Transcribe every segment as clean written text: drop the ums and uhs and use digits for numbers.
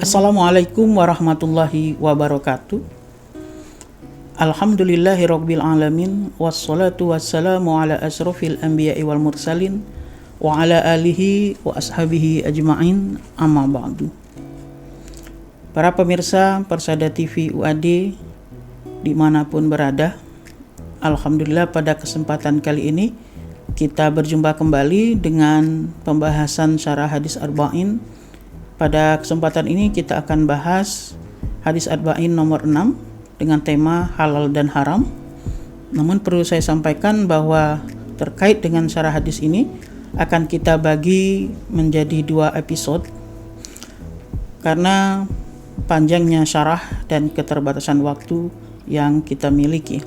Assalamualaikum warahmatullahi wabarakatuh. Alhamdulillahirabbil alamin wassalatu wassalamu ala asrofil anbiya'i wal mursalin wa ala alihi wa ashabihi ajma'in, amma ba'du. Para pemirsa Persada TV UAD dimanapun berada, alhamdulillah pada kesempatan kali ini kita berjumpa kembali dengan pembahasan syarah hadis arba'in. Pada kesempatan ini kita akan bahas hadis arba'in nomor 6 dengan tema halal dan haram. Namun perlu saya sampaikan bahwa terkait dengan syarah hadis ini akan kita bagi menjadi 2 episode karena panjangnya syarah dan keterbatasan waktu yang kita miliki.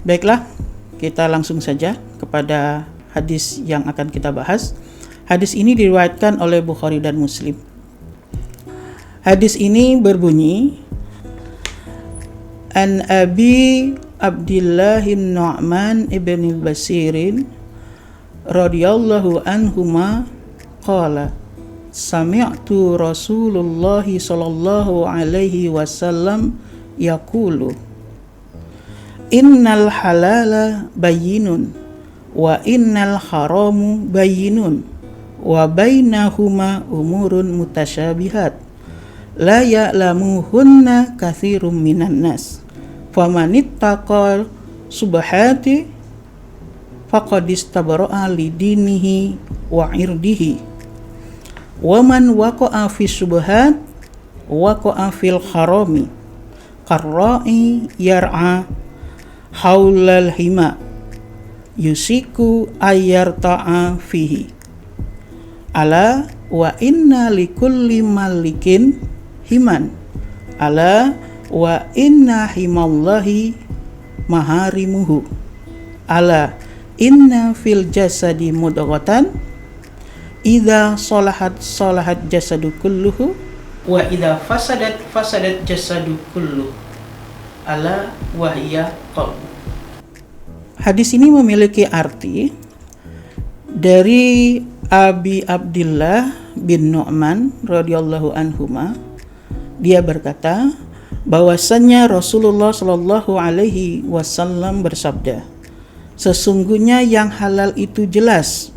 Baiklah, kita langsung saja kepada hadis yang akan kita bahas. Hadis ini diriwayatkan oleh Bukhari dan Muslim. Hadis ini berbunyi, An Abi Abdillah Nu'man ibn Basirin radhiyallahu anhuma qala sami'tu Rasulullah sallallahu alaihi wasallam yaqulu innal halala bayyinun wa innal haramu bayyinun wa bainahuma umurun mutasyabihat la ya'lamuhunna katsirum minan nas famanittaqal subhati faqad istabra'a lidinihi wa irdihi wa man waqa'a fi subhat waqa'a fil harami qarra'i yar'a haulal hima yusiku ayyarta'a fihi ala wa inna likulli malikin himan ala wa inna himallahi maharimuhu ala inna fil jasadi mudghatan idza salahat jasadu kulluhu wa idza fasadat jasadu kulluhu ala wahiyya qalbu. Hadis ini memiliki arti dari Abi Abdillah bin Nu'man radhiyallahu anhuma. Dia berkata bahwasannya Rasulullah sallallahu alaihi wasallam bersabda, sesungguhnya yang halal itu jelas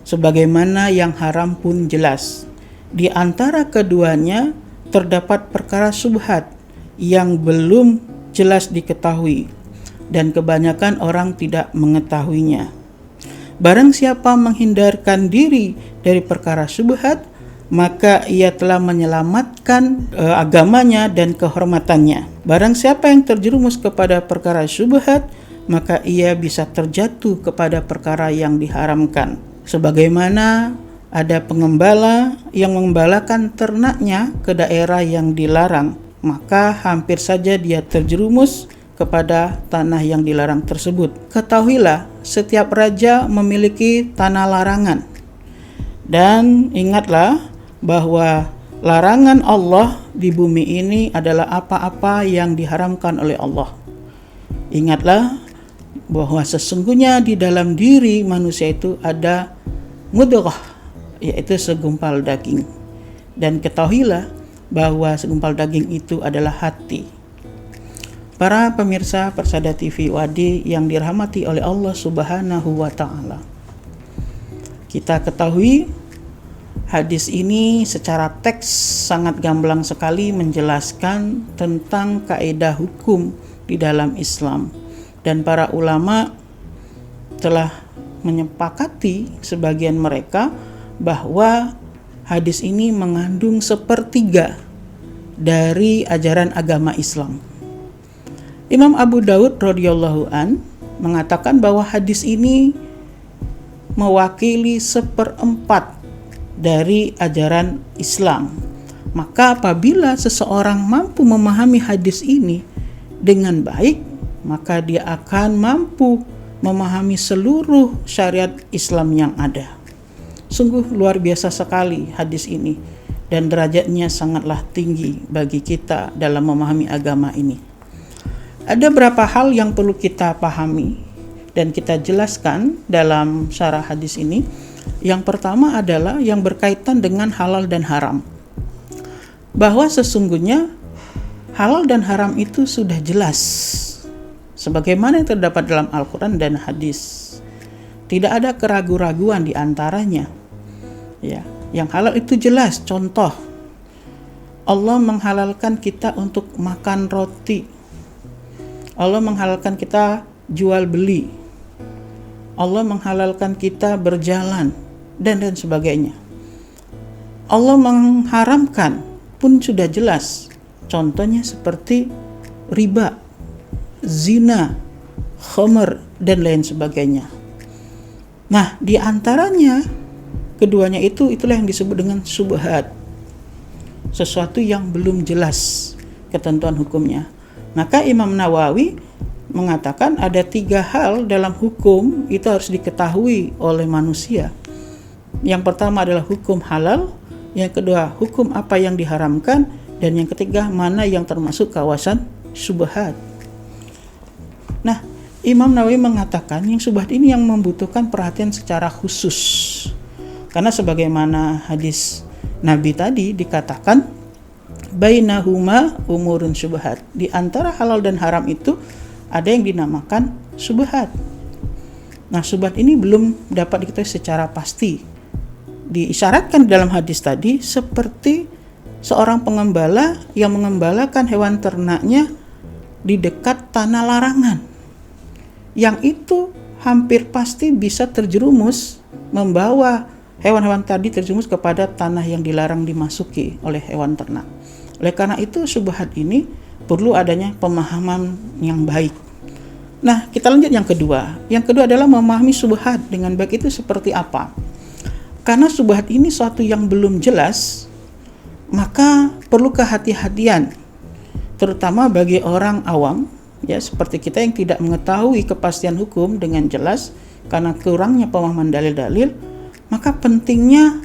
sebagaimana yang haram pun jelas. Di antara keduanya terdapat perkara syubhat yang belum jelas diketahui dan kebanyakan orang tidak mengetahuinya. Barang siapa menghindarkan diri dari perkara syubhat, maka ia telah menyelamatkan agamanya dan kehormatannya. Barang siapa yang terjerumus kepada perkara syubhat, maka ia bisa terjatuh kepada perkara yang diharamkan. Sebagaimana ada pengembala yang mengembalakan ternaknya ke daerah yang dilarang, maka hampir saja dia terjerumus kepada tanah yang dilarang tersebut. Ketahuilah, setiap raja memiliki tanah larangan. Dan ingatlah bahwa larangan Allah di bumi ini adalah apa-apa yang diharamkan oleh Allah. Ingatlah bahwa sesungguhnya di dalam diri manusia itu ada mudghah, yaitu segumpal daging. Dan ketahuilah bahwa segumpal daging itu adalah hati. Para pemirsa Persada TV UAD yang dirahmati oleh Allah Subhanahu wa taala. Kita ketahui hadis ini secara teks sangat gamblang sekali menjelaskan tentang kaidah hukum di dalam Islam, dan para ulama telah menyepakati sebagian mereka bahwa hadis ini mengandung sepertiga dari ajaran agama Islam. Imam Abu Daud radhiyallahu an mengatakan bahwa hadis ini mewakili 1/4 dari ajaran Islam. Maka apabila seseorang mampu memahami hadis ini dengan baik, maka dia akan mampu memahami seluruh syariat Islam yang ada. Sungguh luar biasa sekali hadis ini, dan derajatnya sangatlah tinggi bagi kita dalam memahami agama ini. Ada beberapa hal yang perlu kita pahami dan kita jelaskan dalam syarah hadis ini. Yang pertama adalah yang berkaitan dengan halal dan haram. bahwa sesungguhnya halal dan haram itu sudah jelas sebagaimana yang terdapat dalam Al-Quran dan hadis. Tidak ada keraguan-raguan di antaranya. Ya, yang halal itu jelas. Contoh, Allah menghalalkan kita untuk makan roti. Allah menghalalkan kita jual beli. Allah menghalalkan kita berjalan dan sebagainya. Allah mengharamkan pun sudah jelas. Contohnya seperti riba, zina, khamr dan lain sebagainya. Nah, di antaranya keduanya itulah yang disebut dengan syubhat. Sesuatu yang belum jelas ketentuan hukumnya. Maka Imam Nawawi mengatakan ada 3 hal dalam hukum itu harus diketahui oleh manusia. Yang pertama adalah hukum halal, yang kedua hukum apa yang diharamkan, dan yang ketiga mana yang termasuk kawasan syubhat. Nah, Imam Nawawi mengatakan yang syubhat ini yang membutuhkan perhatian secara khusus. Karena sebagaimana hadis Nabi tadi dikatakan bainahuma umurun syubhat. Di antara halal dan haram itu ada yang dinamakan syubhat. Nah, syubhat ini belum dapat diketahui secara pasti. Diisyaratkan dalam hadis tadi seperti seorang pengembala yang mengembalakan hewan ternaknya di dekat tanah larangan. Yang itu hampir pasti bisa terjerumus, membawa hewan-hewan tadi terjerumus kepada tanah yang dilarang dimasuki oleh hewan ternak. Oleh karena itu syubhat ini perlu adanya pemahaman yang baik. Nah, kita lanjut yang kedua. Yang kedua adalah memahami syubhat dengan baik itu seperti apa. Karena syubhat ini suatu yang belum jelas, maka perlu kehati-hatian, terutama bagi orang awam, ya seperti kita yang tidak mengetahui kepastian hukum dengan jelas karena kurangnya pemahaman dalil-dalil. Maka pentingnya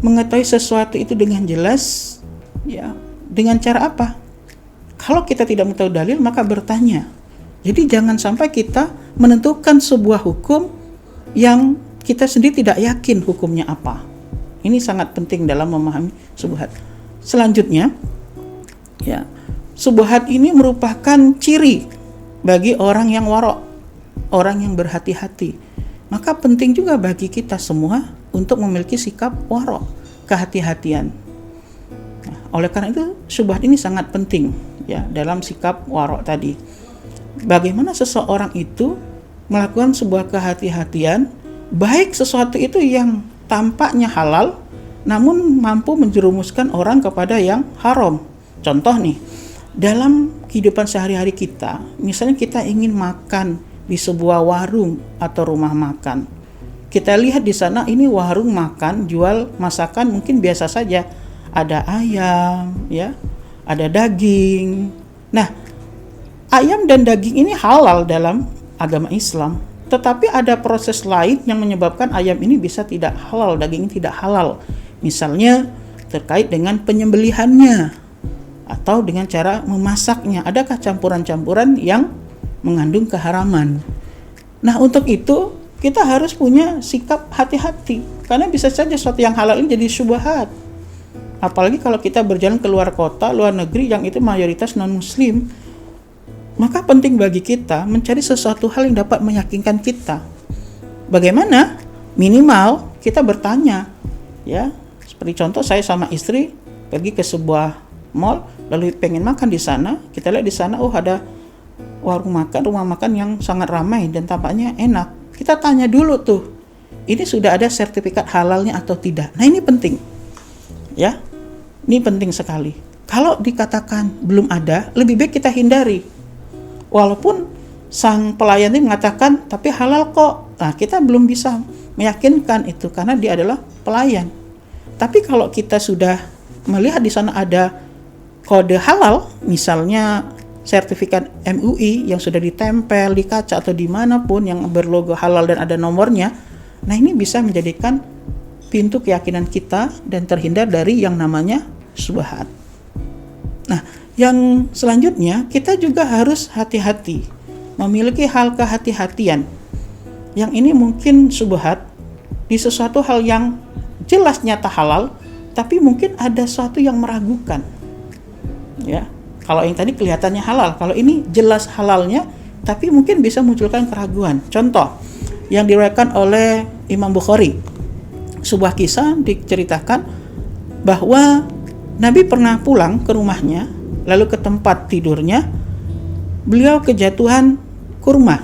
mengetahui sesuatu itu dengan jelas, ya dengan cara apa? Kalau kita tidak mengetahui dalil, maka bertanya. Jadi jangan sampai kita menentukan sebuah hukum yang kita sendiri tidak yakin hukumnya apa. Ini sangat penting dalam memahami syubhat. Selanjutnya, ya, syubhat ini merupakan ciri bagi orang yang warok, orang yang berhati-hati. Maka penting juga bagi kita semua untuk memiliki sikap warok, kehati-hatian. Nah, oleh karena itu syubhat ini sangat penting, ya, dalam sikap warok tadi. Bagaimana seseorang itu melakukan sebuah kehati-hatian, baik sesuatu itu yang tampaknya halal namun mampu menjerumuskan orang kepada yang haram. Contoh nih, dalam kehidupan sehari-hari kita, misalnya kita ingin makan di sebuah warung atau rumah makan. Kita lihat di sana ini warung makan, jual masakan mungkin biasa saja. Ada ayam, ya, ada daging. Nah, ayam dan daging ini halal dalam agama Islam. Tetapi ada proses lain yang menyebabkan ayam ini bisa tidak halal, daging ini tidak halal. Misalnya terkait dengan penyembelihannya atau dengan cara memasaknya. Adakah campuran-campuran yang mengandung keharaman? Nah, untuk itu kita harus punya sikap hati-hati. Karena bisa saja sesuatu yang halal ini jadi syubhat. Apalagi kalau kita berjalan ke luar kota, luar negeri yang itu mayoritas non-muslim. Maka penting bagi kita mencari sesuatu hal yang dapat meyakinkan kita. Bagaimana? Minimal kita bertanya, ya. Seperti contoh saya sama istri pergi ke sebuah mall, lalu pengen makan di sana. Kita lihat di sana, oh ada warung makan, rumah makan yang sangat ramai dan tampaknya enak. Kita tanya dulu tuh, ini sudah ada sertifikat halalnya atau tidak. Nah, ini penting, ya. Ini penting sekali. Kalau dikatakan belum ada, lebih baik kita hindari. Walaupun sang pelayan ini mengatakan tapi halal kok. Nah, kita belum bisa meyakinkan itu karena dia adalah pelayan. Tapi kalau kita sudah melihat di sana ada kode halal, misalnya sertifikat MUI yang sudah ditempel di kaca atau dimanapun yang berlogo halal dan ada nomornya, nah ini bisa menjadikan pintu keyakinan kita dan terhindar dari yang namanya syubhat. Nah, yang selanjutnya kita juga harus hati-hati, memiliki hal kehati-hatian. Yang ini mungkin syubhat di sesuatu hal yang jelas nyata halal, tapi mungkin ada sesuatu yang meragukan. Ya. Kalau yang tadi kelihatannya halal, kalau ini jelas halalnya, tapi mungkin bisa munculkan keraguan. Contoh yang diriwayatkan oleh Imam Bukhari, sebuah kisah diceritakan bahwa Nabi pernah pulang ke rumahnya, lalu ke tempat tidurnya, beliau kejatuhan kurma.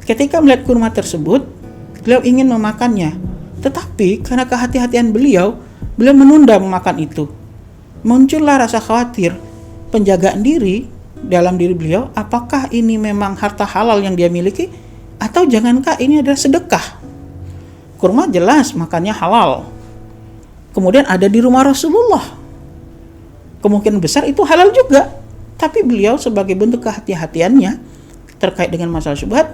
Ketika melihat kurma tersebut, beliau ingin memakannya, tetapi karena kehati-hatian beliau menunda memakan itu. Muncullah rasa khawatir, penjagaan diri dalam diri beliau, apakah ini memang harta halal yang dia miliki, atau jangankah ini adalah sedekah. Kurma jelas makannya halal, kemudian ada di rumah Rasulullah, kemungkinan besar itu halal juga, tapi beliau sebagai bentuk kehati-hatiannya terkait dengan masalah syubhat,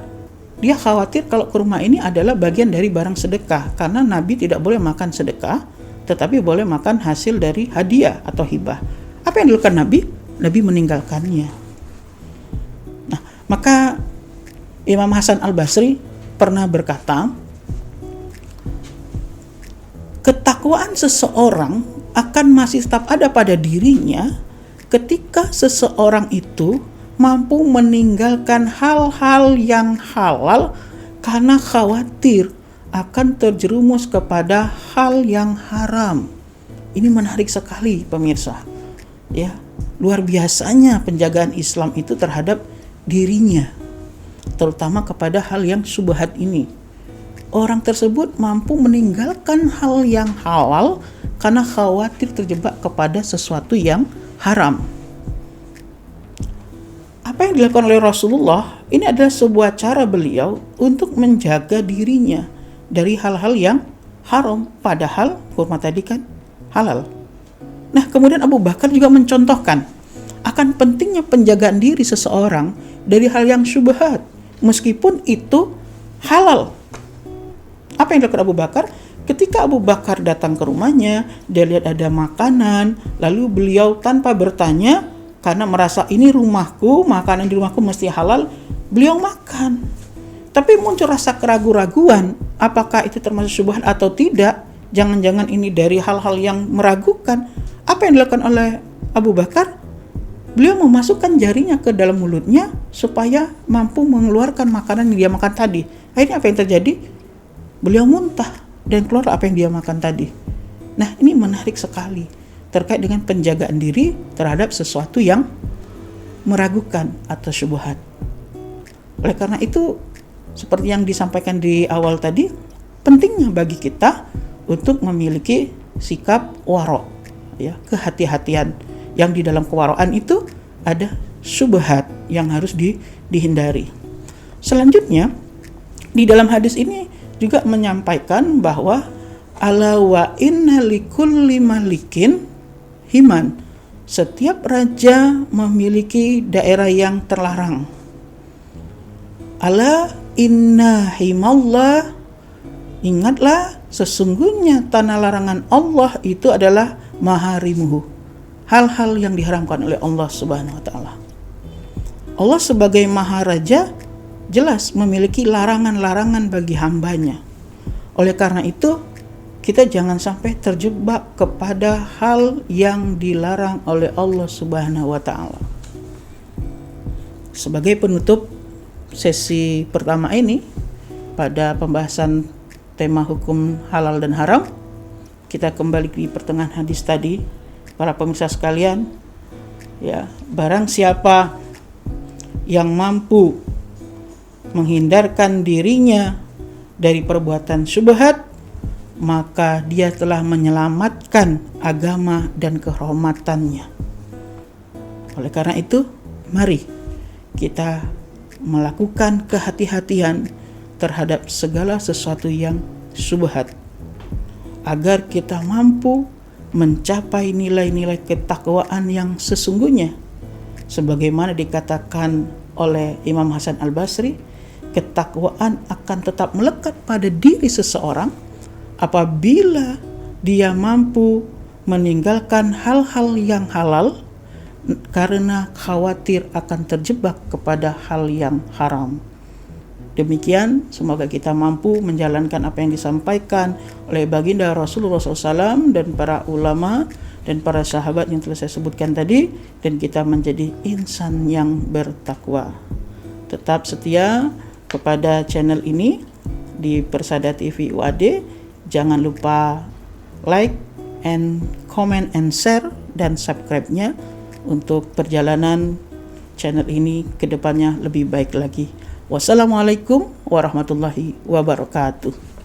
dia khawatir kalau kurma ini adalah bagian dari barang sedekah, karena Nabi tidak boleh makan sedekah, tetapi boleh makan hasil dari hadiah atau hibah. Apa yang dilakukan Nabi? Nabi meninggalkannya. Nah, maka Imam Hasan Al-Basri pernah berkata, ketakwaan seseorang akan masih tetap ada pada dirinya ketika seseorang itu mampu meninggalkan hal-hal yang halal karena khawatir akan terjerumus kepada hal yang haram. Ini menarik sekali pemirsa. Ya, luar biasanya penjagaan Islam itu terhadap dirinya, terutama kepada hal yang syubhat ini. Orang tersebut mampu meninggalkan hal yang halal karena khawatir terjebak kepada sesuatu yang haram. Apa yang dilakukan oleh Rasulullah ini adalah sebuah cara beliau untuk menjaga dirinya dari hal-hal yang haram, padahal kurma tadi kan halal. Nah, kemudian Abu Bakar juga mencontohkan akan pentingnya penjagaan diri seseorang dari hal yang syubhat meskipun itu halal. Apa yang dilakukan Abu Bakar? Ketika Abu Bakar datang ke rumahnya, dia lihat ada makanan, lalu beliau tanpa bertanya, karena merasa ini rumahku, makanan di rumahku mesti halal, beliau makan. Tapi muncul rasa keraguan-raguan, apakah itu termasuk syubhat atau tidak? Jangan-jangan ini dari hal-hal yang meragukan. Apa yang dilakukan oleh Abu Bakar? Beliau memasukkan jarinya ke dalam mulutnya supaya mampu mengeluarkan makanan yang dia makan tadi. Akhirnya apa yang terjadi? Beliau muntah dan keluar apa yang dia makan tadi. Nah, ini menarik sekali terkait dengan penjagaan diri terhadap sesuatu yang meragukan atau syubhat. Oleh karena itu, seperti yang disampaikan di awal tadi, pentingnya bagi kita untuk memiliki sikap waro, ya, kehati-hatian. Yang di dalam kewaraan itu ada syubhat yang harus dihindari. Selanjutnya, di dalam hadis ini juga menyampaikan bahwa ala wa inna likulli malikin himan. Setiap raja memiliki daerah yang terlarang. Ala inna himallah, ingatlah sesungguhnya tanah larangan Allah itu adalah maharimuhu, hal-hal yang diharamkan oleh Allah Subhanahu wa taala. Allah sebagai maharaja jelas memiliki larangan-larangan bagi hambanya. Oleh karena itu, kita jangan sampai terjebak kepada hal yang dilarang oleh Allah Subhanahu wa taala. Sebagai penutup sesi pertama ini pada pembahasan tema hukum halal dan haram, kita kembali di pertengahan hadis tadi. Para pemirsa sekalian, ya, barang siapa yang mampu menghindarkan dirinya dari perbuatan syubhat, maka dia telah menyelamatkan agama dan kehormatannya. Oleh karena itu, mari kita melakukan kehati-hatian terhadap segala sesuatu yang syubhat, agar kita mampu mencapai nilai-nilai ketakwaan yang sesungguhnya. Sebagaimana dikatakan oleh Imam Hasan Al-Basri, ketakwaan akan tetap melekat pada diri seseorang apabila dia mampu meninggalkan hal-hal yang halal karena khawatir akan terjebak kepada hal yang haram. Demikian, semoga kita mampu menjalankan apa yang disampaikan oleh baginda Rasulullah SAW dan para ulama dan para sahabat yang telah saya sebutkan tadi, dan kita menjadi insan yang bertakwa. Tetap setia kepada channel ini di Persada TV UAD. Jangan lupa like and comment and share dan subscribe-nya untuk perjalanan channel ini ke depannya lebih baik lagi. Wassalamualaikum warahmatullahi wabarakatuh.